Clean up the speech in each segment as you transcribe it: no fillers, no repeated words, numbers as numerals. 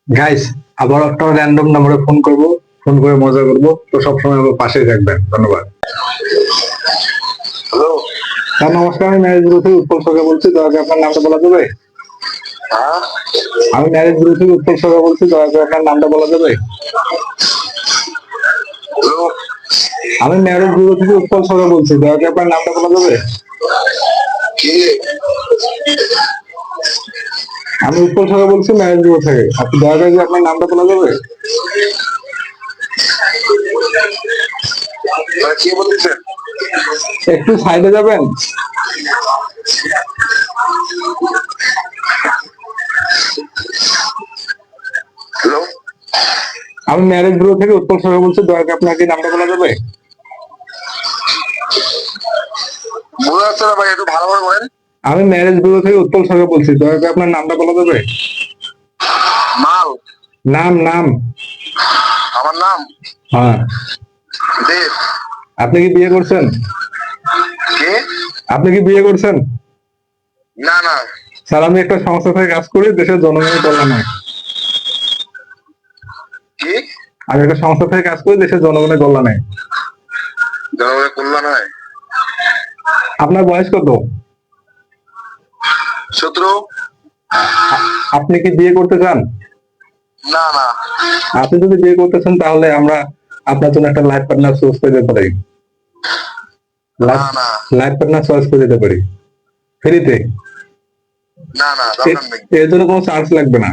Guys, আবার একটা random নম্বরে ফোন করব, ফোন করে মজা করব। তো সবসময় আমার পাশেই থাকবেন। ধন্যবাদ। হ্যালো। স্যার নমস্কার, আমি ম্যারেজ ব্যুরো থেকে উৎপল সরকার বলছি, দয়া করে আপনার নামটা বলা যাবে? হ্যাঁ, আমি ম্যারেজ ব্যুরো থেকে উৎপল সরকার বলছি, দয়া করে আপনার নামটা বলা যাবে? হ্যালো। আমি ম্যারেজ ব্যুরো থেকে উৎপল সরকার বলছি, দয়া করে আপনার নামটা বলা যাবে? কি? আমি উৎপল সরকার বলছি ম্যারেজ ব্যুরো থেকে। আপনি দয়া করে কি আপনার নামটা বলা যাবে? কি বলতেছেন? একটু সাইডে যাবেন? হ্যালো। আমি ম্যারেজ ব্যুরো থেকে উৎপল সরকার বলছি, দয়া করে আপনার কি নামটা বলা যাবে? বোঝা যাচ্ছে না ভাই, একটু ভালোভাবে বলেন। আমি ম্যারেজ ব্যুরো থেকে উৎপল সরকার বলছি, দয়া করে আপনার নামটা বলা যাবে? মাল। নাম নাম। আমার নাম হ্যাঁ। দেব। আপনি কি বিয়ে করছেন? কে? আপনি কি বিয়ে করছেন? না না। স্যার, আমি একটা সংস্থা থেকে কাজ করি, দেশের জনগণের কল্যাণে। কি? আমি একটা সংস্থা থেকে কাজ করি, দেশের জনগণের কল্যাণে। জনগণের কল্যাণ হয়। আপনার বয়স কত? 17। আপনি কি বিয়ে করতে চান? না না। আপনি যদি বিয়ে করতে চান, তাহলে আমরা আপনার জন্য একটা লাইফ পার্টনার চয়েস করে দিতে পারি। না না। লাইফ পার্টনার চয়েস করে দিতে পারি ফ্রিতে। না না, দরকার নেই। এর জন্য কোনো চার্জ লাগবে না।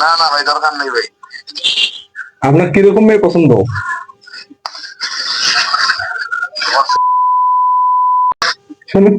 না না ভাই, দরকার নেই ভাই। আপনার কিরকম মেয়ে পছন্দ? শুনুন